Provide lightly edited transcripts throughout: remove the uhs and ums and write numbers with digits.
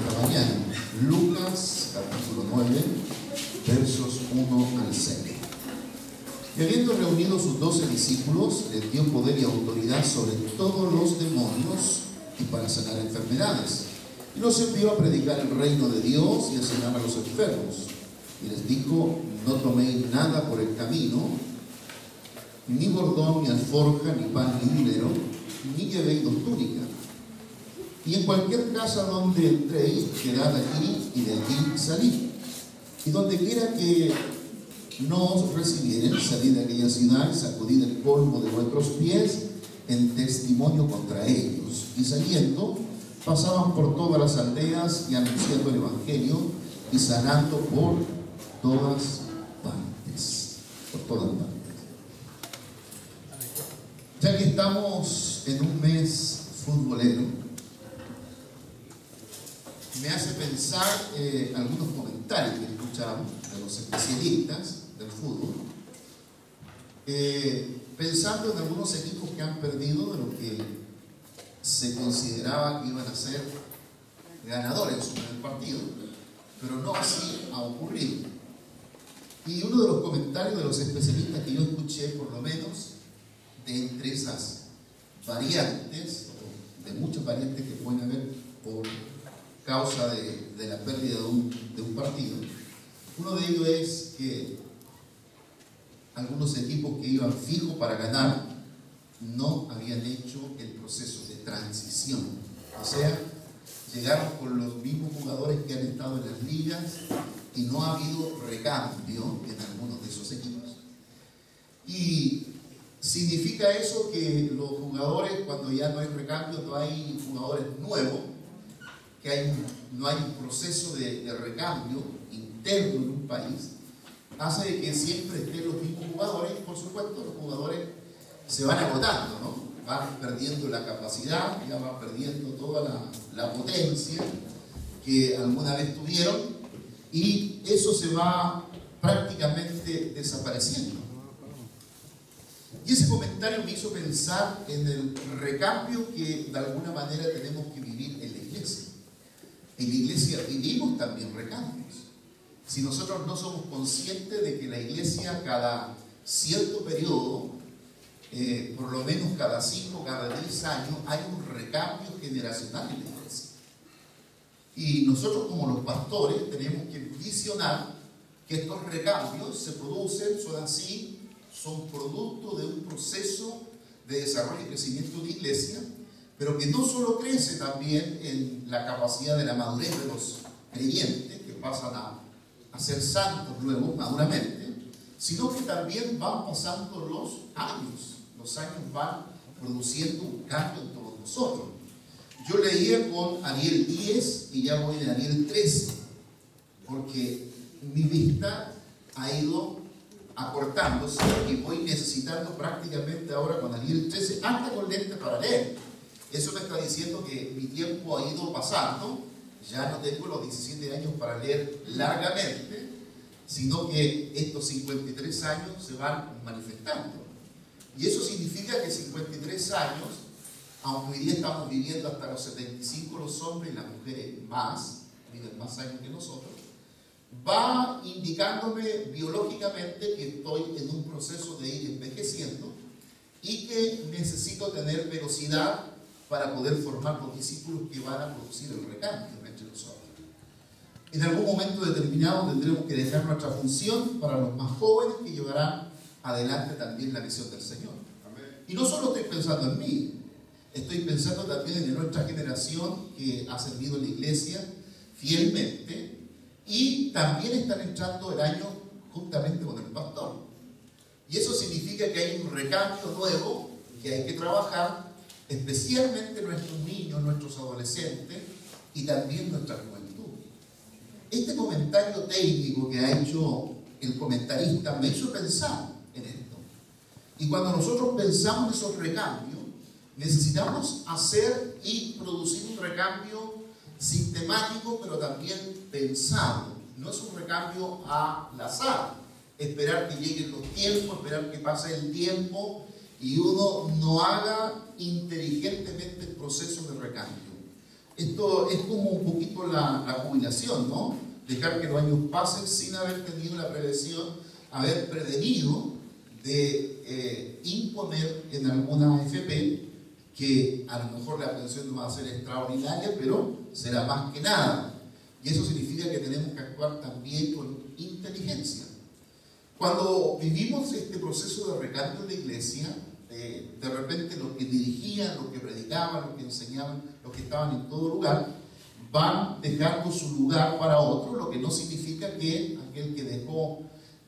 esta mañana. Lucas, capítulo 9, versos 1 al 6. Y habiendo reunido sus 12 discípulos, les dio poder y autoridad sobre todos los demonios y para sanar enfermedades. Y los envió a predicar el reino de Dios y a sanar a los enfermos. Y les dijo: no toméis nada por el camino, ni bordón, ni alforja, ni pan, ni dinero, ni llevéis dos túnicas. Y en cualquier casa donde entréis, quedad aquí, y de aquí salid. Y donde quiera que no os recibieren, salid de aquella ciudad y sacudid el polvo de vuestros pies en testimonio contra ellos. Y saliendo, pasaban por todas las aldeas y anunciando el evangelio y sanando por todas partes. Por todas partes. Ya que estamos en un mes futbolero, me hace pensar algunos comentarios que escuchamos de los especialistas del fútbol, pensando en algunos equipos que han perdido de lo que se consideraba que iban a ser ganadores en su primer partido, pero no así ha ocurrido. Y uno de los comentarios de los especialistas que yo escuché, por lo menos, de entre esas variantes, de muchas variantes que pueden haber por causa de la pérdida de un partido, uno de ellos es que algunos equipos que iban fijos para ganar no habían hecho el proceso de transición, o sea, llegaron con los mismos jugadores que han estado en las ligas y no ha habido recambio en algunos de esos equipos. Y significa eso que los jugadores, cuando ya no hay recambio, no hay jugadores nuevos, que no hay un proceso de recambio interno en un país, hace que siempre estén los mismos jugadores. Y por supuesto los jugadores se van agotando, ¿no? Van perdiendo la capacidad, ya van perdiendo toda la potencia que alguna vez tuvieron, y eso se va prácticamente desapareciendo. Y ese comentario me hizo pensar en el recambio que de alguna manera tenemos que vivir en la iglesia. En la iglesia vivimos también recambios. Si nosotros no somos conscientes de que la iglesia cada cierto periodo, por lo menos cada 5, cada 10 años, hay un recambio generacional en la iglesia. Y nosotros como los pastores tenemos que visionar que estos recambios se producen, son así, son producto de un proceso de desarrollo y crecimiento de la iglesia, pero que no solo crece también en la capacidad de la madurez de los creyentes, que pasan a ser santos luego maduramente, sino que también van pasando los años van produciendo un cambio en todos nosotros. Yo leía con Ariel 10 y ya voy en Ariel 13, porque mi vista ha ido acortándose y voy necesitando prácticamente ahora con Ariel 13 hasta con lentes para leer. Eso me está diciendo que mi tiempo ha ido pasando, ya no tengo los 17 años para leer largamente, sino que estos 53 años se van manifestando. Y eso significa que 53 años, aunque hoy día estamos viviendo hasta los 75 los hombres y las mujeres viven más años que nosotros, va indicándome biológicamente que estoy en un proceso de ir envejeciendo y que necesito tener velocidad para poder formar los discípulos que van a producir el recambio entre nosotros. En algún momento determinado tendremos que dejar nuestra función para los más jóvenes que llevarán adelante también la visión del Señor. Amén. Y no solo estoy pensando en mí, estoy pensando también en nuestra generación que ha servido en la iglesia fielmente y también están entrando el año juntamente con el pastor. Y eso significa que hay un recambio nuevo que hay que trabajar, especialmente nuestros niños, nuestros adolescentes y también nuestra juventud. Este comentario técnico que ha hecho el comentarista me hizo pensar en esto. Y cuando nosotros pensamos en esos recambios, necesitamos hacer y producir un recambio sistemático, pero también pensado. No es un recambio al azar, esperar que lleguen los tiempos, esperar que pase el tiempo y uno no haga inteligentemente el proceso de recambio. Esto es como un poquito la jubilación, ¿no? Dejar que los años pasen sin haber tenido la prevención, haber prevenido de imponer en alguna AFP, que a lo mejor la pensión no va a ser extraordinaria, pero será más que nada. Y eso significa que tenemos que actuar también con inteligencia. Cuando vivimos este proceso de recambio de la iglesia, de repente los que dirigían, los que predicaban, los que enseñaban, los que estaban en todo lugar, van dejando su lugar para otro, lo que no significa que aquel que dejó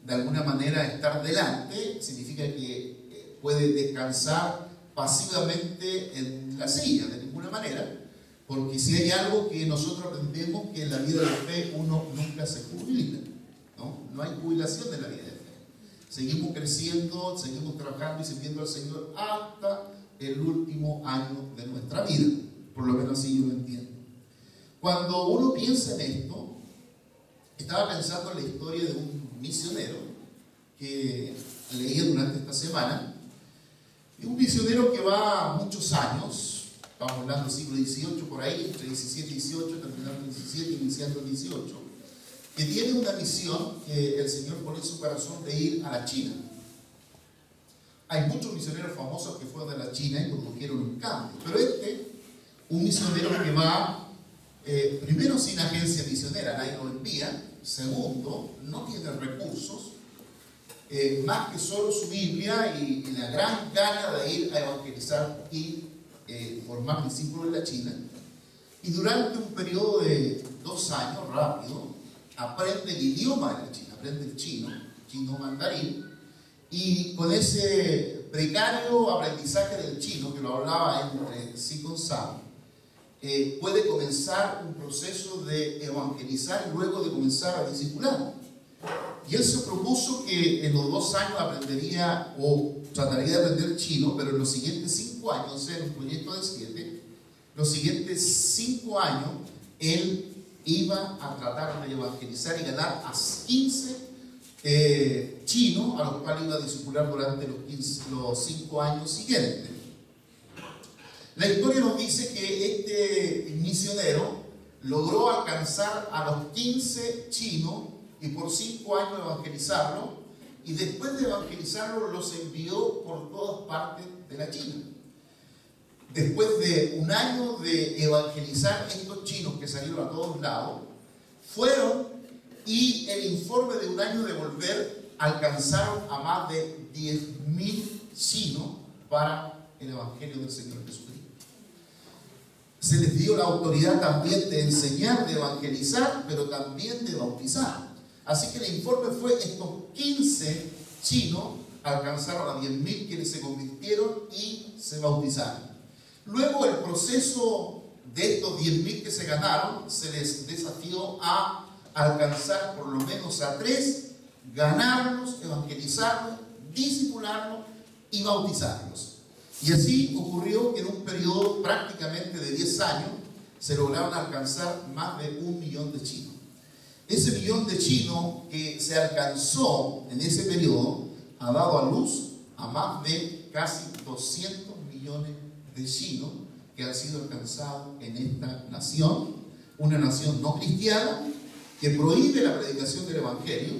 de alguna manera estar delante, significa que puede descansar pasivamente en la silla, de ninguna manera, porque si hay algo que nosotros aprendemos, que en la vida de fe uno nunca se jubila, ¿no? No hay jubilación de la vida de fe. Seguimos creciendo, seguimos trabajando y sirviendo al Señor hasta el último año de nuestra vida, por lo menos así yo lo entiendo. Cuando uno piensa en esto, estaba pensando en la historia de un misionero que leí durante esta semana. Es un misionero que va muchos años, estamos hablando del siglo XVIII por ahí, entre 17 y 18, terminando el 17 y iniciando el 18, que tiene una misión que el Señor pone en su corazón de ir a la China. Hay muchos misioneros famosos que fueron a la China y produjeron un cambio, pero un misionero que va, primero sin agencia misionera, nadie lo envía, segundo, no tiene recursos, más que solo su Biblia y la gran gana de ir a evangelizar y formar discípulos en la China. Y durante un periodo de 2 años, rápido, aprende el idioma de la China, aprende el chino mandarín, y con ese precario aprendizaje del chino, que lo hablaba entre sí con Sam, puede comenzar un proceso de evangelizar y luego de comenzar a discipular. Y él se propuso que en los 2 años aprendería o trataría de aprender chino, pero en los siguientes 5 años, o sea, en un proyecto de 7, los siguientes 5 años, él iba a tratar de evangelizar y ganar a 15 chinos, a los cuales iba a discipular durante los 5 años siguientes. La historia nos dice que este misionero logró alcanzar a los 15 chinos y por 5 años evangelizarlos, y después de evangelizarlos los envió por todas partes de la China. Después de 1 año de evangelizar estos chinos que salieron a todos lados, fueron, y el informe de 1 año de volver alcanzaron a más de 10.000 chinos para el evangelio del Señor Jesucristo. Se les dio la autoridad también de enseñar, de evangelizar, pero también de bautizar. Así que el informe fue: estos 15 chinos alcanzaron a 10.000 quienes se convirtieron y se bautizaron. Luego el proceso de estos 10.000 que se ganaron, se les desafió a alcanzar por lo menos a 3, ganarlos, evangelizarlos, discipularlos y bautizarlos. Y así ocurrió que en un periodo prácticamente de 10 años se lograron alcanzar más de 1 millón de chinos. Ese millón de chinos que se alcanzó en ese periodo ha dado a luz a más de casi 200 millones de chinos que han sido alcanzados en esta nación, una nación no cristiana que prohíbe la predicación del Evangelio,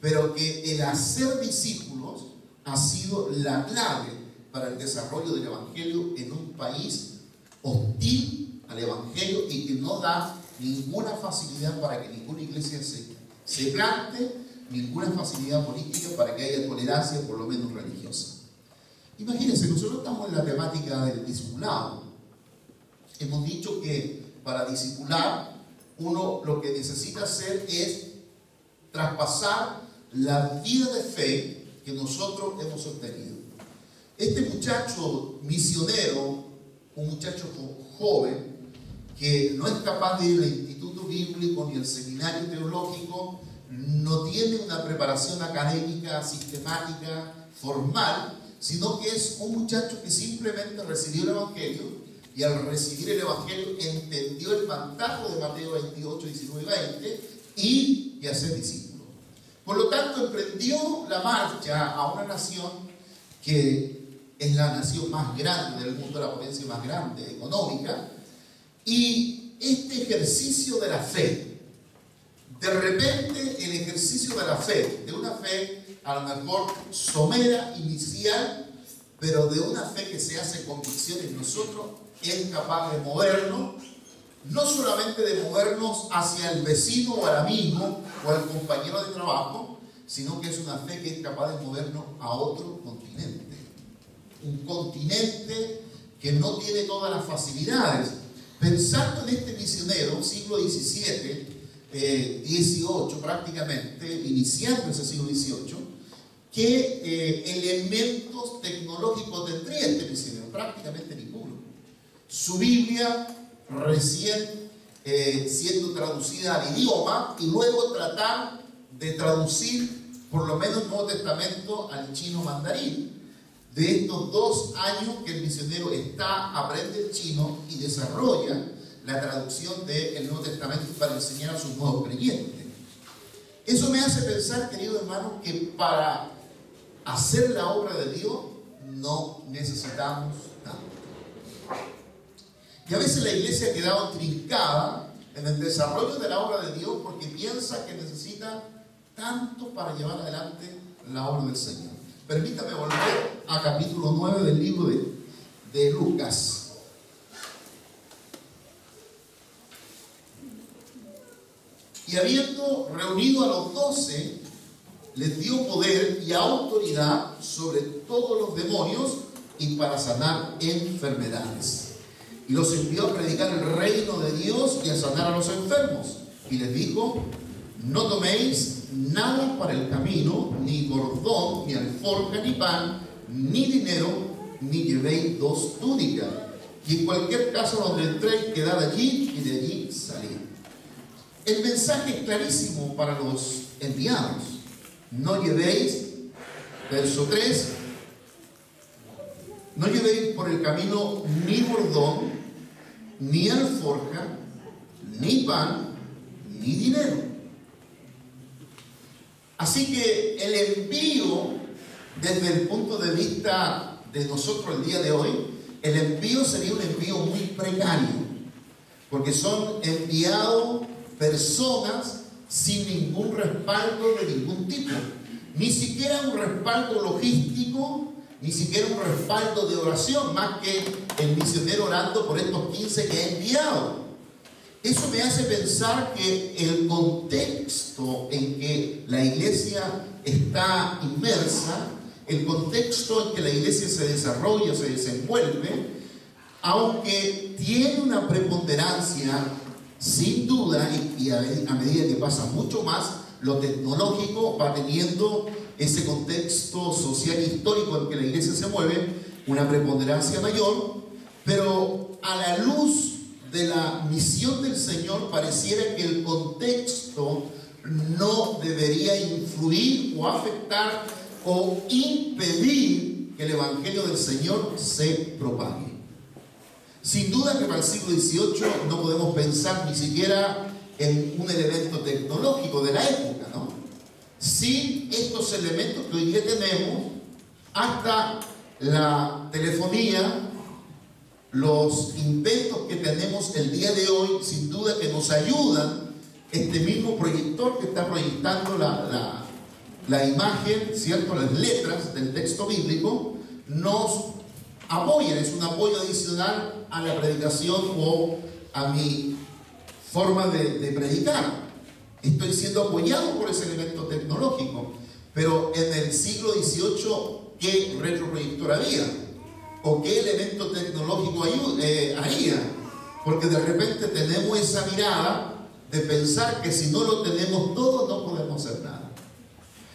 pero que el hacer discípulos ha sido la clave para el desarrollo del Evangelio en un país hostil al Evangelio y que no da ninguna facilidad para que ninguna iglesia se plante, ninguna facilidad política para que haya tolerancia, por lo menos religiosa. Imagínense, nosotros estamos en la temática del discipulado. Hemos dicho que para discipular uno lo que necesita hacer es traspasar la vida de fe que nosotros hemos obtenido. Este muchacho misionero, un muchacho joven, que no es capaz de ir al instituto bíblico ni al seminario teológico, no tiene una preparación académica, sistemática, formal, sino que es un muchacho que simplemente recibió el Evangelio, y al recibir el Evangelio entendió el mandato de Mateo 28, 19 y 20, y hacer discípulos. Por lo tanto, emprendió la marcha a una nación que es la nación más grande del mundo, la potencia más grande económica, y este ejercicio de la fe. De repente el ejercicio de la fe, de una fe a lo mejor somera, inicial, pero de una fe que se hace convicción en nosotros, es capaz de movernos, no solamente de movernos hacia el vecino o al amigo o al compañero de trabajo, sino que es una fe que es capaz de movernos a otro continente. Un continente que no tiene todas las facilidades. Pensando en este misionero, siglo XVII, 18 prácticamente, iniciando ese siglo XVIII, ¿qué elementos tecnológicos tendría este misionero? Prácticamente ninguno. Su Biblia recién siendo traducida al idioma y luego tratar de traducir por lo menos el Nuevo Testamento al chino mandarín. De estos 2 años que el misionero aprende el chino y desarrolla la traducción del Nuevo Testamento para enseñar a sus nuevos creyentes. Eso me hace pensar, queridos hermanos, que para hacer la obra de Dios no necesitamos tanto. Y a veces la iglesia ha quedado trincada en el desarrollo de la obra de Dios porque piensa que necesita tanto para llevar adelante la obra del Señor. Permítame volver a capítulo 9 del libro de Lucas. Y habiendo reunido a los 12, les dio poder y autoridad sobre todos los demonios y para sanar enfermedades. Y los envió a predicar el reino de Dios y a sanar a los enfermos. Y les dijo: no toméis nada para el camino, ni bordón, ni alforja, ni pan, ni dinero, ni llevéis 2 túnicas. Y en cualquier casa donde entréis, quedad allí, y de allí salid. El mensaje es clarísimo para los enviados. No llevéis, verso 3, no llevéis por el camino ni bordón, ni alforja, ni pan, ni dinero. Así que el envío, desde el punto de vista de nosotros el día de hoy, el envío sería un envío muy precario, porque son enviados personas sin ningún respaldo de ningún tipo, ni siquiera un respaldo logístico, ni siquiera un respaldo de oración, más que el misionero orando por estos 15 que ha enviado. Eso me hace pensar que el contexto en que la iglesia está inmersa, el contexto en que la iglesia se desarrolla, se desenvuelve, aunque tiene una preponderancia, sin duda, y a medida que pasa mucho más, lo tecnológico va teniendo ese contexto social e histórico en que la iglesia se mueve, una preponderancia mayor, pero a la luz de la misión del Señor pareciera que el contexto no debería influir o afectar o impedir que el Evangelio del Señor se propague. Sin duda que para el siglo XVIII no podemos pensar ni siquiera en un elemento tecnológico de la época, ¿no? Sin estos elementos que hoy día tenemos, hasta la telefonía, los inventos que tenemos el día de hoy, sin duda que nos ayudan. Este mismo proyector que está proyectando la imagen, ¿cierto?, las letras del texto bíblico, nos apoyan, es un apoyo adicional a la predicación o a mi forma de predicar. Estoy siendo apoyado por ese elemento tecnológico, pero en el siglo XVIII, ¿qué retroproyector había? ¿O qué elemento tecnológico haría? Porque de repente tenemos esa mirada de pensar que si no lo tenemos todo no podemos hacer nada.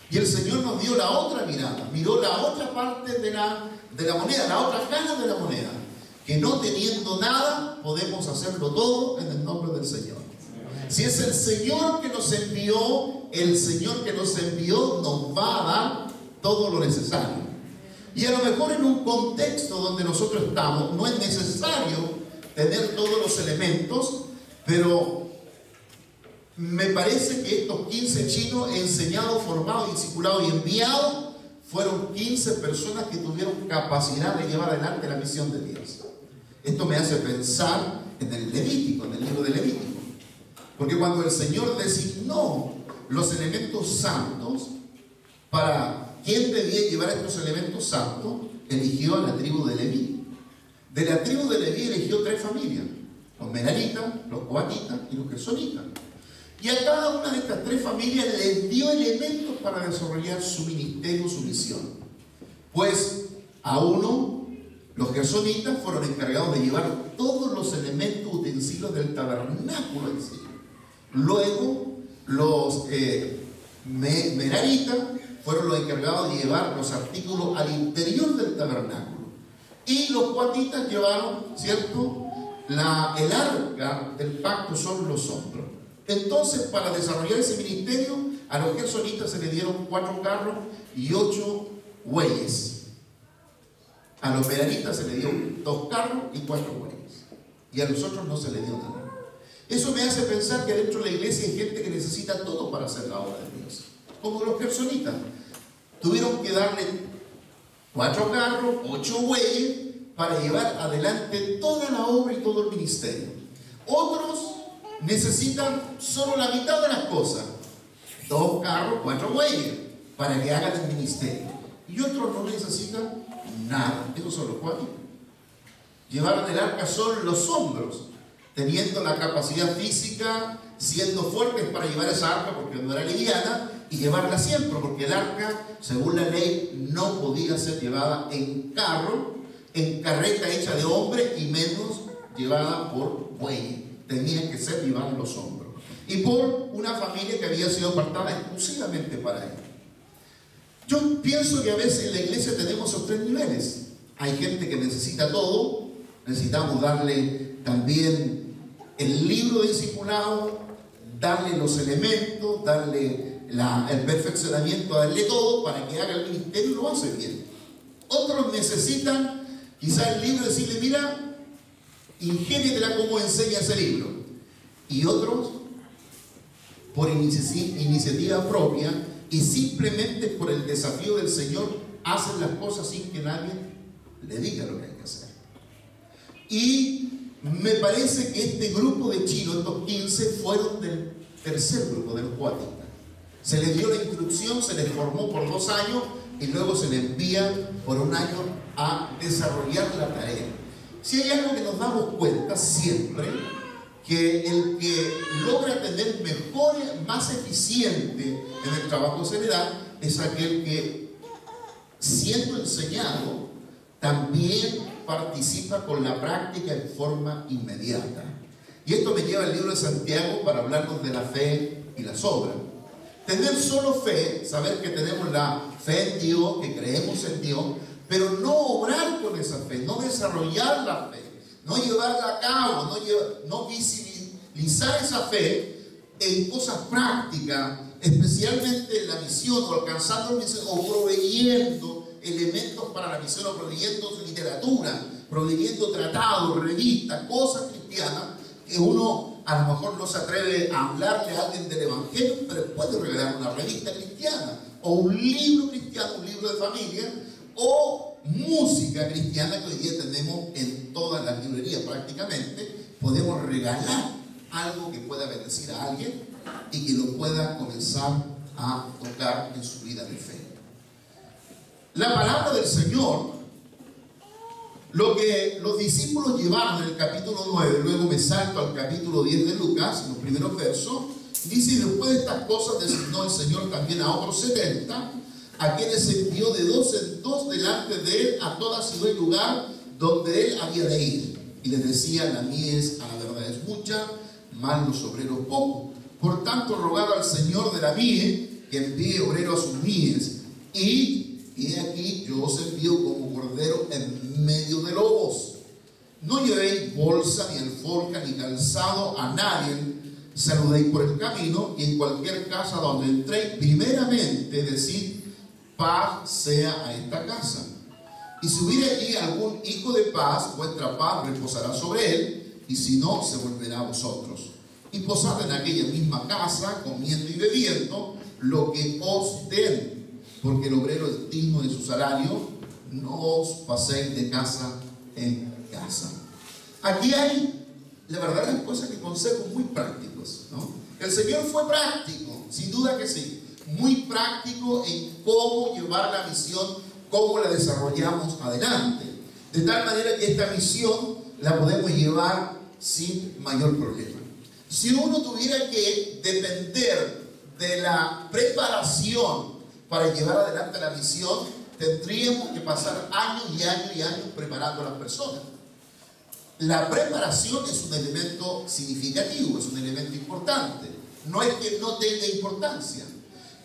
Y el Señor nos dio la otra mirada, miró la otra parte de la moneda, la otra cara de la moneda, que no teniendo nada podemos hacerlo todo en el nombre del Señor. Si es el Señor que nos envió, el Señor que nos envió nos va a dar todo lo necesario. Y a lo mejor en un contexto donde nosotros estamos no es necesario tener todos los elementos, pero me parece que estos 15 chinos enseñados, formados, discipulados y enviados fueron 15 personas que tuvieron capacidad de llevar adelante la misión de Dios. Esto me hace pensar en el Levítico, en el libro de Levítico. Porque cuando el Señor designó los elementos santos para quién debía llevar estos elementos santos, eligió a la tribu de Leví. De la tribu de Leví eligió 3 familias: los meraritas, los coatitas y los gersonitas. Y a cada una de estas 3 familias les dio elementos para desarrollar su ministerio, su misión. Pues a uno, los gersonitas fueron encargados de llevar todos los elementos, utensilios del tabernáculo en sí. Luego, los meraritas fueron los encargados de llevar los artículos al interior del tabernáculo. Y los coatitas llevaron, ¿cierto?, el arca del pacto sobre los hombros. Entonces, para desarrollar ese ministerio, a los gersonitas se le dieron 4 carros y 8 bueyes. A los meraritas se le dio 2 carros y 4 bueyes. Y a los otros no se le dio nada. Eso me hace pensar que dentro de la iglesia hay gente que necesita todo para hacer la obra de Dios. Como los gersonitas. Tuvieron que darle 4 carros, 8 bueyes para llevar adelante toda la obra y todo el ministerio. Otros necesitan solo la mitad de las cosas: 2 carros, 4 bueyes para que hagan el ministerio. Y otros no necesitan nada. Esos son los 4. Llevaron el arca sobre los hombros, teniendo la capacidad física, siendo fuertes para llevar esa arca porque no era liviana, y llevarla siempre, porque el arca, según la ley, no podía ser llevada en carro, en carreta hecha de hombre, y menos llevada por buey. Tenía que ser llevada en los hombros. Y por una familia que había sido apartada exclusivamente para él. Yo pienso que a veces en la iglesia tenemos esos 3 niveles. Hay gente que necesita todo. Necesitamos darle también el libro de discipulado, darle los elementos, darle el perfeccionamiento, darle todo para que haga el ministerio y lo hace bien. Otros necesitan quizás el libro, decirle: mira, ingéniatela cómo enseña ese libro. Y otros, por iniciativa propia y simplemente por el desafío del Señor, hacen las cosas sin que nadie le diga lo que hay que hacer. Y me parece que este grupo de chinos, estos 15, fueron del tercer grupo, del coatita. Se les dio la instrucción, se les formó por 2 años y luego se les envía por 1 año a desarrollar la tarea. Si hay algo que nos damos cuenta siempre, que el que logra tener mejor, más eficiente en el trabajo que se le da, es aquel que, siendo enseñado, también participa con la práctica en forma inmediata. Y esto me lleva al libro de Santiago para hablarnos de la fe y las obras. Tener solo fe, saber que tenemos la fe en Dios, que creemos en Dios, pero no obrar con esa fe, no desarrollar la fe, no llevarla a cabo, no visibilizar esa fe en cosas prácticas, especialmente en la misión, o alcanzando la misión, o proveyendo elementos para la misión, o proveyendo literatura, proveyendo tratados, revistas, cosas cristianas que uno a lo mejor no se atreve a hablarle a alguien del Evangelio, pero puede regalar una revista cristiana, o un libro cristiano, un libro de familia, o música cristiana que hoy día tenemos en todas las librerías prácticamente. Podemos regalar algo que pueda bendecir a alguien y que lo pueda comenzar a tocar en su vida de fe. La palabra del Señor, lo que los discípulos llevaron en el capítulo 9, luego me salto al capítulo 10 de Lucas, en los primeros versos, dice: y después de estas cosas designó el Señor también a otros 70, a quienes envió de 2 en 2 delante de él a toda ciudad y lugar donde él había de ir. Y les decía: la mies a la verdad es mucha, mas los obreros pocos. Por tanto, rogad al Señor de la mies que envíe obreros a sus mies. Y aquí yo os envío como cordero en medio de lobos. No llevéis bolsa, ni alforja, ni calzado a nadie. Saludéis por el camino, y en cualquier casa donde entréis, primeramente decid: paz sea a esta casa. Y si hubiere allí algún hijo de paz, vuestra paz reposará sobre él, y si no, se volverá a vosotros. Y posad en aquella misma casa, comiendo y bebiendo lo que os den, porque el obrero es digno de su salario. No os paséis de casa en casa. Aquí hay la verdad las cosas que consejos muy prácticos, ¿no? El Señor fue práctico, sin duda que sí, muy práctico en cómo llevar la misión, cómo la desarrollamos adelante. De tal manera que esta misión la podemos llevar sin mayor problema. Si uno tuviera que depender de la preparación para llevar adelante la misión, tendríamos que pasar años y años y años preparando a las personas. La preparación es un elemento significativo, es un elemento importante. No es que no tenga importancia,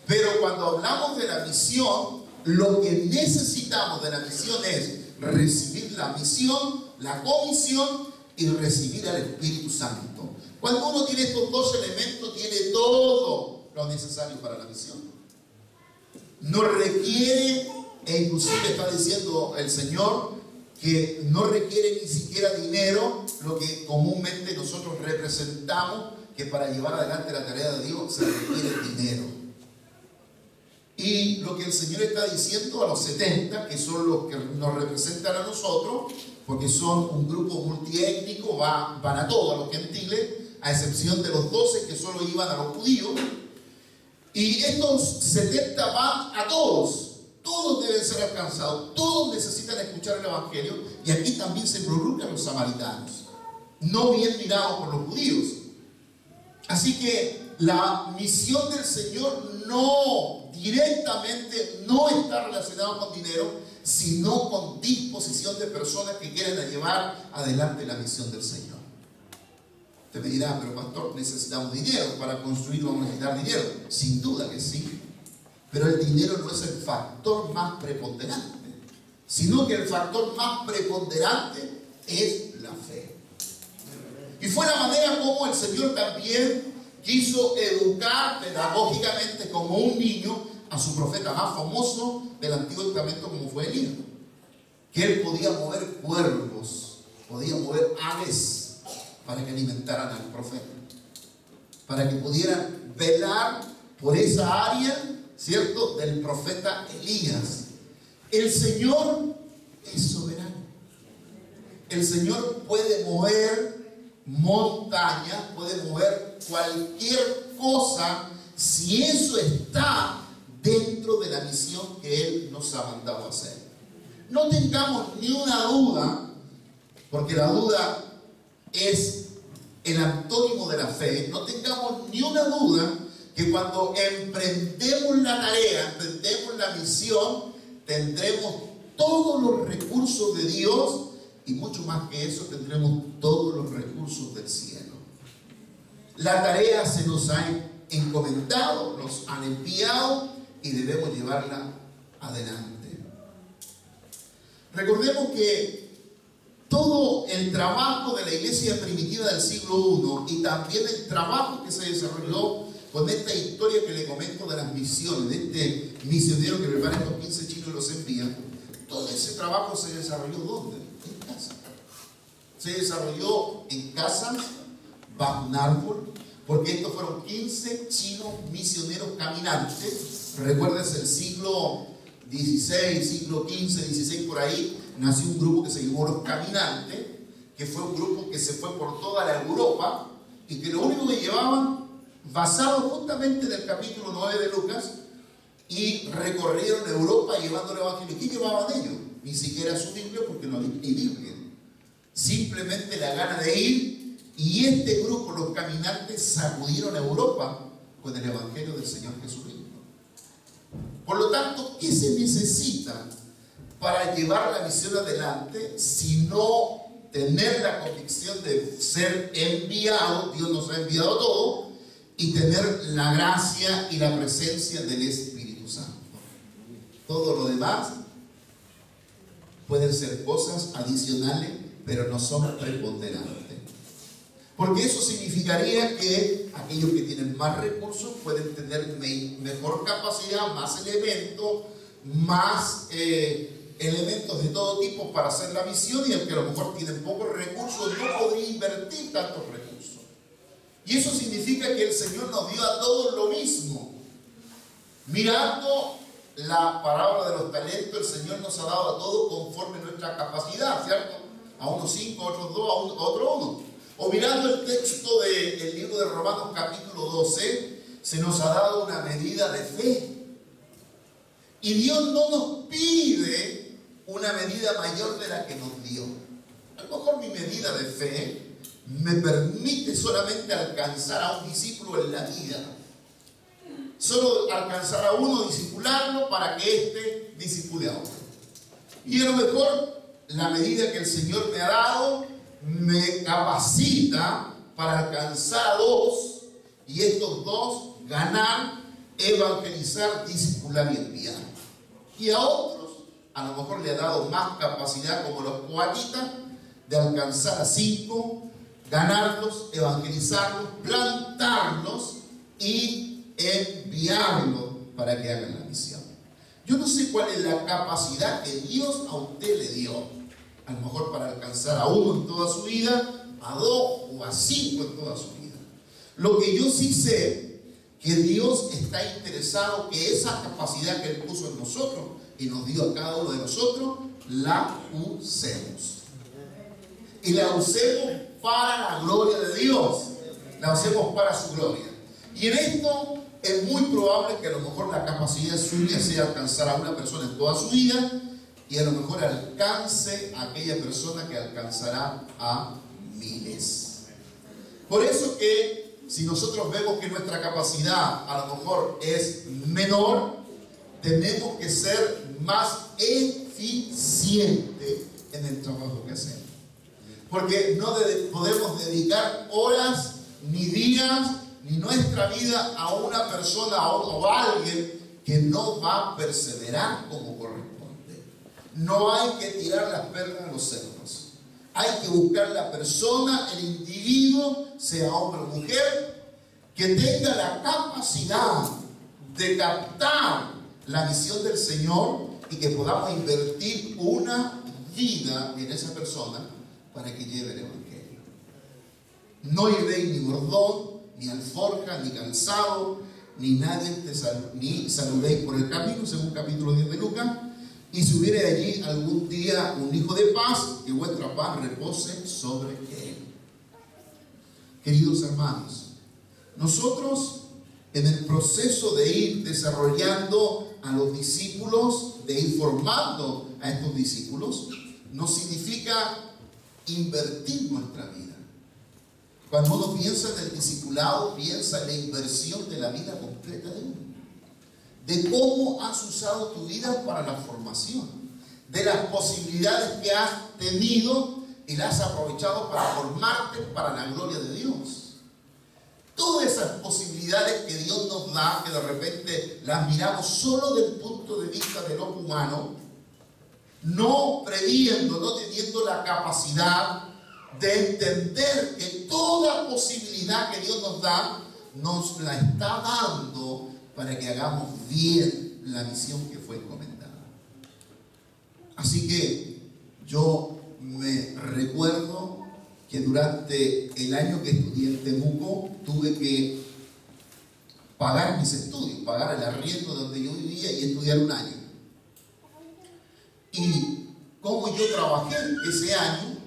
pero cuando hablamos de la misión, lo que necesitamos de la misión es recibir la misión, la comisión y recibir al Espíritu Santo. Cuando uno tiene estos dos elementos, tiene todo lo necesario para la misión. No requiere, e inclusive está diciendo el Señor, que no requiere ni siquiera dinero, lo que comúnmente nosotros representamos, que para llevar adelante la tarea de Dios se requiere dinero. Y lo que el Señor está diciendo a los 70, que son los que nos representan a nosotros, porque son un grupo multiétnico, van a todos, a los gentiles, a excepción de los 12 que solo iban a los judíos, y estos 70 van a todos. Todos deben ser alcanzados, todos necesitan escuchar el Evangelio, y aquí también se involucran los samaritanos, no bien mirados por los judíos. Así que la misión del Señor directamente no está relacionada con dinero, sino con disposición de personas que quieren llevar adelante la misión del Señor. Usted me dirá, pero pastor, necesitamos dinero, para construir vamos a necesitar dinero. Sin duda que sí. Pero el dinero no es el factor más preponderante, sino que el factor más preponderante es la fe. Y fue la manera como el Señor también quiso educar pedagógicamente como un niño a su profeta más famoso del Antiguo Testamento, como fue Elías. Que él podía mover cuervos, podía mover aves para que alimentaran al profeta, para que pudieran velar por esa área, ¿cierto?, del profeta Elías. El Señor es soberano. El Señor puede mover montañas, puede mover cualquier cosa, si eso está dentro de la misión que Él nos ha mandado a hacer. No tengamos ni una duda, porque la duda es el antónimo de la fe. No tengamos ni una duda que cuando emprendemos la tarea, emprendemos la misión, tendremos todos los recursos de Dios, y mucho más que eso, tendremos todos los recursos del cielo. La tarea se nos ha encomendado, nos han enviado, y debemos llevarla adelante. Recordemos que todo el trabajo de la iglesia primitiva del siglo I, y también el trabajo que se desarrolló con esta historia que le comento de las misiones, de este misionero que prepara estos 15 chinos y los envía, todo ese trabajo se desarrolló ¿dónde? En casa. Se desarrolló en casas, bajo un árbol, porque estos fueron 15 chinos misioneros caminantes. Recuerdas el siglo XVI, siglo XV, XVI, por ahí, nació un grupo que se llamó los Caminantes, que fue un grupo que se fue por toda la Europa, y que lo único que llevaban, basado justamente en el capítulo 9 de Lucas, y recorrieron Europa llevando el Evangelio. ¿Qué llevaban ellos? Ni siquiera su Biblia, porque no hay ni Biblia. Simplemente la gana de ir, y este grupo, los Caminantes, sacudieron a Europa con el Evangelio del Señor Jesucristo. Por lo tanto, ¿qué se necesita para llevar la misión adelante, sino tener la convicción de ser enviado? Dios nos ha enviado todo, y tener la gracia y la presencia del Espíritu Santo. Todo lo demás pueden ser cosas adicionales, pero no son preponderantes. Porque eso significaría que aquellos que tienen más recursos pueden tener mejor capacidad, más elementos, más elementos de todo tipo para hacer la misión, y el que a lo mejor tiene pocos recursos no podría invertir tantos recursos. Y eso significa que el Señor nos dio a todos lo mismo. Mirando la parábola de los talentos, el Señor nos ha dado a todos conforme nuestra capacidad, ¿cierto? A unos 5, a otros 2, a otros 1. O mirando el texto del libro de Romanos capítulo 12, se nos ha dado una medida de fe. Y Dios no nos pide una medida mayor de la que nos dio. A lo mejor mi medida de fe me permite solamente alcanzar a un discípulo en la vida. Solo alcanzar a uno, discipularlo para que éste discipule a otro. Y a lo mejor la medida que el Señor me ha dado me capacita para alcanzar a dos, y estos dos ganar, evangelizar, discipular y enviar. Y a otros a lo mejor le ha dado más capacidad, como los coatitas, de alcanzar a 5, ganarlos, evangelizarlos, plantarlos y enviarlos para que hagan la misión. Yo no sé cuál es la capacidad que Dios a usted le dio. A lo mejor para alcanzar a 1 en toda su vida, a 2 o a 5 en toda su vida. Lo que yo sí sé, que Dios está interesado que esa capacidad que Él puso en nosotros y nos dio a cada uno de nosotros, la usemos. Y la usemos para la gloria de Dios. La usemos para su gloria. Y en esto es muy probable que a lo mejor la capacidad suya sea alcanzar a una persona en toda su vida, y a lo mejor alcance a aquella persona que alcanzará a miles. Por eso que si nosotros vemos que nuestra capacidad a lo mejor es menor, tenemos que ser más eficientes en el trabajo que hacemos. Porque no podemos dedicar horas, ni días, ni nuestra vida a una persona o a alguien que no va a perseverar como corresponde. No hay que tirar las perlas a los cerdos. Hay que buscar la persona, el individuo, sea hombre o mujer, que tenga la capacidad de captar la misión del Señor y que podamos invertir una vida en esa persona para que lleve el Evangelio. No iréis ni bordón, ni alforja, ni calzado, ni nadie ni saludéis por el camino, según capítulo 10 de Lucas. Y si hubiere allí algún día un hijo de paz, que vuestra paz repose sobre él. Queridos hermanos, nosotros en el proceso de ir desarrollando a los discípulos, de ir formando a estos discípulos, no significa invertir nuestra vida. Cuando uno piensa en el discipulado, piensa en la inversión de la vida completa de uno. De cómo has usado tu vida para la formación, de las posibilidades que has tenido y las has aprovechado para formarte para la gloria de Dios. Todas esas posibilidades que Dios nos da, que de repente las miramos solo del punto de vista del ojo humano, no previendo, no teniendo la capacidad de entender que toda posibilidad que Dios nos da, nos la está dando para que hagamos bien la misión que fue encomendada. Así que yo me recuerdo que durante el año que estudié en Temuco tuve que pagar mis estudios, pagar el arriendo donde yo vivía y estudiar un año. Y como yo trabajé ese año,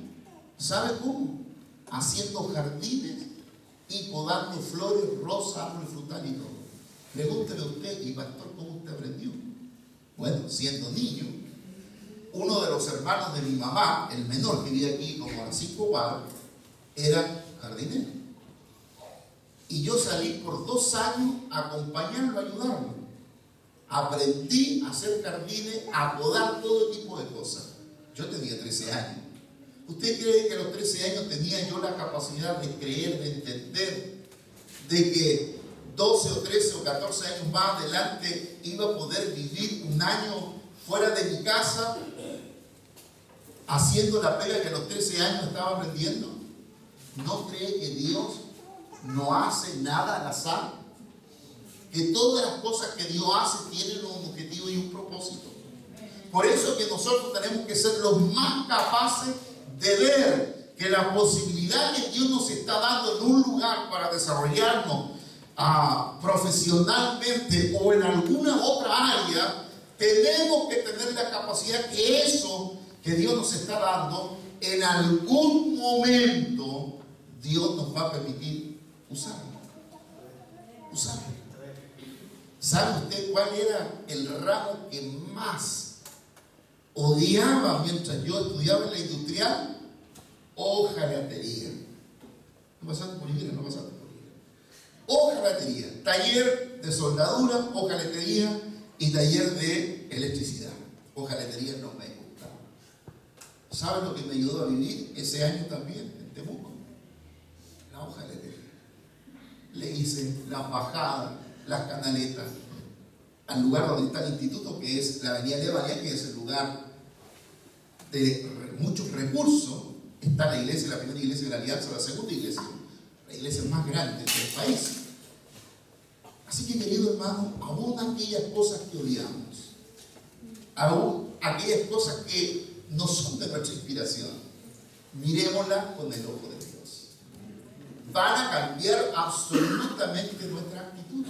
¿sabe cómo? Haciendo jardines y podando flores, rosas, árboles frutales y todo. Pregúntele a usted, y pastor, ¿cómo usted aprendió? Bueno, siendo niño, uno de los hermanos de mi mamá, el menor que vive aquí como a 5 cuadras, era jardinero. Y yo salí por 2 años a acompañarlo, a ayudarlo. Aprendí a hacer jardines, a podar todo tipo de cosas. Yo tenía 13 años. ¿Usted cree que a los 13 años tenía yo la capacidad de creer, de entender, de que 12 o 13 o 14 años más adelante iba a poder vivir un año fuera de mi casa haciendo la pega que a los 13 años estaba aprendiendo? ¿No cree que Dios no hace nada al azar? Que todas las cosas que Dios hace tienen un objetivo y un propósito. Por eso es que nosotros tenemos que ser los más capaces de ver que la posibilidad que Dios nos está dando en un lugar para desarrollarnos profesionalmente o en alguna otra área, tenemos que tener la capacidad que eso que Dios nos está dando en algún momento Dios nos va a permitir usarlo. ¿Sabe usted cuál era el ramo que más odiaba mientras yo estudiaba en la industrial? Hojalatería. ¿No pasaste por Higuera? No pasaste por Higuera. Hojalatería, taller de soldadura, hojalatería y taller de electricidad. Hojalatería no me gustaba. ¿Sabe lo que me ayudó a vivir ese año también en Temuco? La hojalatería. Le hice las bajadas, las canaletas, al lugar donde está el instituto, que es la avenida Alemania, que es el lugar de muchos recursos. Está la iglesia, la primera iglesia de la Alianza, la segunda iglesia, la iglesia más grande del país. Así que, querido hermano, aún aquellas cosas que odiamos, aún aquellas cosas que no son de nuestra inspiración, mirémoslas con el ojo de Dios. Van a cambiar absolutamente nuestra actitud.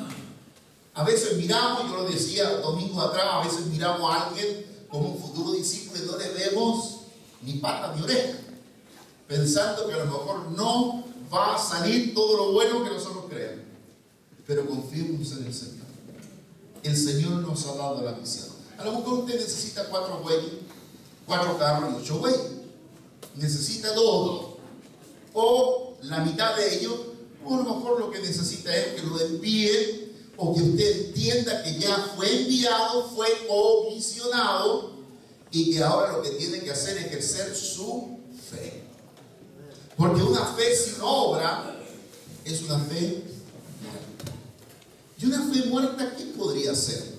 A veces miramos, yo lo decía domingo atrás, a veces miramos a alguien como un futuro discípulo y no le vemos ni pata ni oreja, pensando que a lo mejor no va a salir todo lo bueno que nosotros creemos. Pero confiemos en el Señor. El Señor nos ha dado la misión. A lo mejor usted necesita 4 bueyes, 4 carros y 8 bueyes. Necesita todo, o la mitad de ellos, o a lo mejor lo que necesita es que lo envíe, o que usted entienda que ya fue enviado, fue comisionado, y que ahora lo que tiene que hacer es ejercer su fe. Porque una fe sin obra es una fe muerta. ¿Y una fe muerta qué podría ser?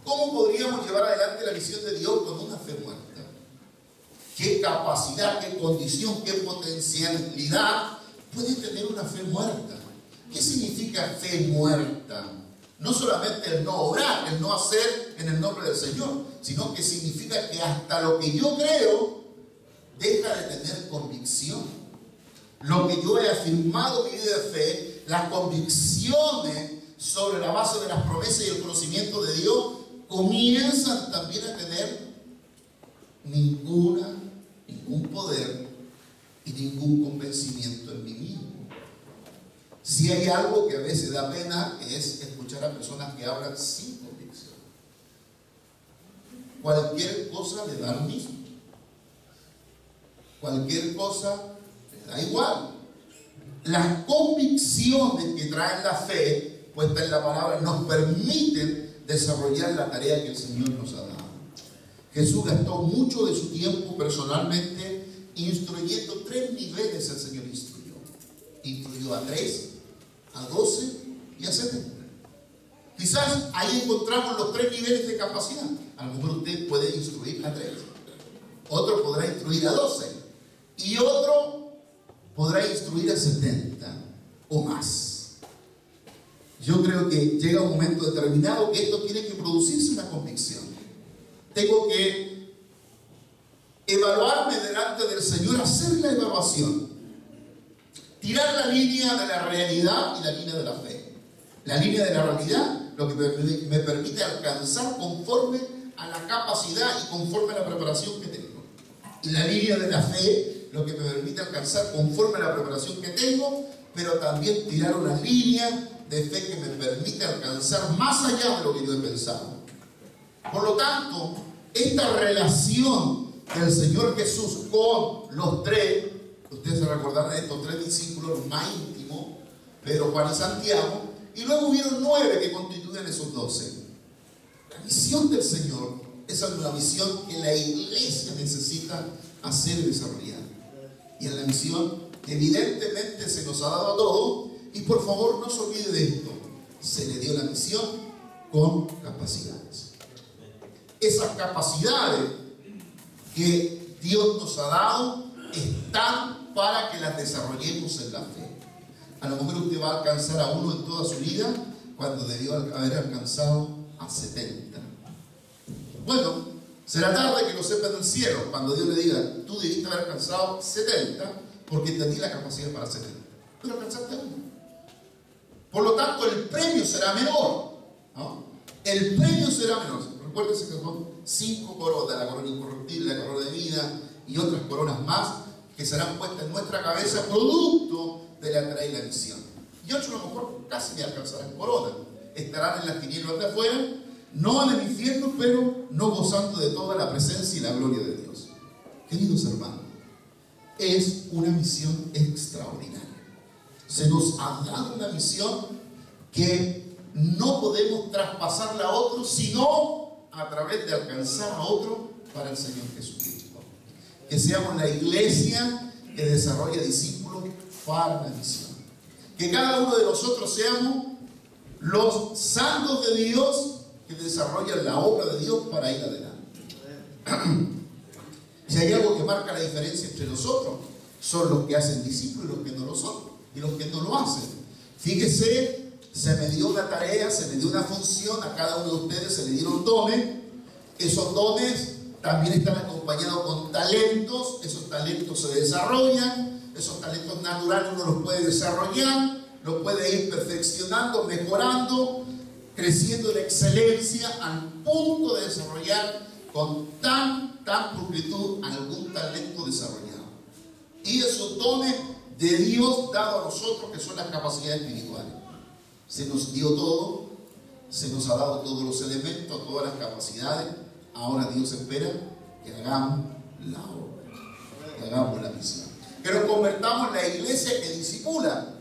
¿Cómo podríamos llevar adelante la misión de Dios con una fe muerta? ¿Qué capacidad, qué condición, qué potencialidad puede tener una fe muerta? ¿Qué significa fe muerta? No solamente el no obrar, el no hacer en el nombre del Señor, sino que significa que hasta lo que yo creo deja de tener convicción. Lo que yo he afirmado mi vida de fe, las convicciones sobre la base de las promesas y el conocimiento de Dios, comienzan también a tener ningún poder y ningún convencimiento en mí mismo. Si hay algo que a veces da pena es escuchar a personas que hablan sin convicción. Cualquier cosa le da lo mismo. Cualquier cosa le da igual. Las convicciones que traen la fe, puesta en la palabra, nos permiten desarrollar la tarea que el Señor nos ha dado. Jesús gastó mucho de su tiempo personalmente instruyendo 3 niveles. El Señor instruyó a 3, a 12 y a 70. Quizás ahí encontramos los 3 niveles de capacidad. A lo mejor usted puede instruir a 3, otro podrá instruir a 12 y otro podrá instruir a 70 o más. Yo creo que llega un momento determinado que esto tiene que producirse una convicción. Tengo que evaluarme delante del Señor, hacer la evaluación, tirar la línea de la realidad y la línea de la fe. La línea de la realidad, lo que me permite alcanzar conforme a la capacidad y conforme a la preparación que tengo. Y la línea de la fe, lo que me permite alcanzar conforme a la preparación que tengo, pero también tirar una línea de fe que me permite alcanzar más allá de lo que yo he pensado. Por lo tanto, esta relación del Señor Jesús con los 3, ustedes se recordarán de estos 3 discípulos más íntimos, Pedro, Juan y Santiago, y luego hubieron 9 que constituyen esos 12. La misión del Señor es una misión que la iglesia necesita hacer y desarrollar. Y en la misión que evidentemente se nos ha dado a todos, y por favor no se olvide de esto, se le dio la misión con capacidades. Esas capacidades que Dios nos ha dado están para que las desarrollemos en la fe. A lo mejor usted va a alcanzar a uno en toda su vida cuando debió haber alcanzado a 70. Bueno, será tarde que lo sepa en el cielo cuando Dios le diga: tú debiste haber alcanzado 70 porque te di la capacidad para 70, pero alcanzaste a uno. Por lo tanto, el premio será menor, ¿no? El premio será menor. Recuérdense que son 5 coronas: la corona incorruptible, la corona de vida y otras coronas más que serán puestas en nuestra cabeza producto de la tarea y la misión. Y otros a lo mejor casi me alcanzarán corona. Estarán en las tinieblas de afuera, no en el infierno, pero no gozando de toda la presencia y la gloria de Dios. Queridos hermanos, es una misión extraordinaria. Se nos ha dado una misión que no podemos traspasarla a otros, sino a través de alcanzar a otro para el Señor Jesucristo. Que seamos la iglesia que desarrolla discípulos para la misión. Que cada uno de nosotros seamos los santos de Dios que desarrollan la obra de Dios para ir adelante. Si hay algo que marca la diferencia entre nosotros, son los que hacen discípulos y los que no lo son, y los que no lo hacen. Fíjese, se me dio una tarea, se me dio una función, a cada uno de ustedes se le dieron dones. Esos dones también están acompañados con talentos. Esos talentos se desarrollan, esos talentos naturales uno los puede desarrollar, los puede ir perfeccionando, mejorando, creciendo en excelencia al punto de desarrollar con tan pulcritud algún talento desarrollado. Y esos dones de Dios dados a nosotros, que son las capacidades espirituales. Se nos dio todo, se nos ha dado todos los elementos, todas las capacidades. Ahora Dios espera que hagamos la obra, que hagamos la misión, que nos convertamos en la iglesia que discipula.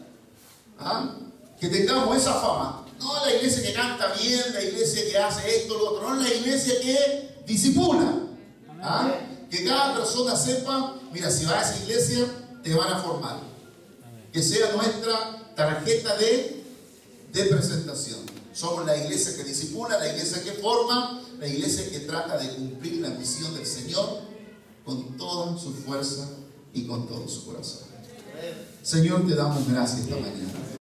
¿Ah? Que tengamos esa fama. No la iglesia que canta bien, la iglesia que hace esto, lo otro. No, la iglesia que discipula. ¿Ah? Que cada persona sepa, mira, si vas a esa iglesia, te van a formar. Que sea nuestra tarjeta de presentación. Somos la iglesia que discipula, la iglesia que forma, la iglesia que trata de cumplir la misión del Señor con toda su fuerza y con todo su corazón. Señor, te damos gracias esta mañana.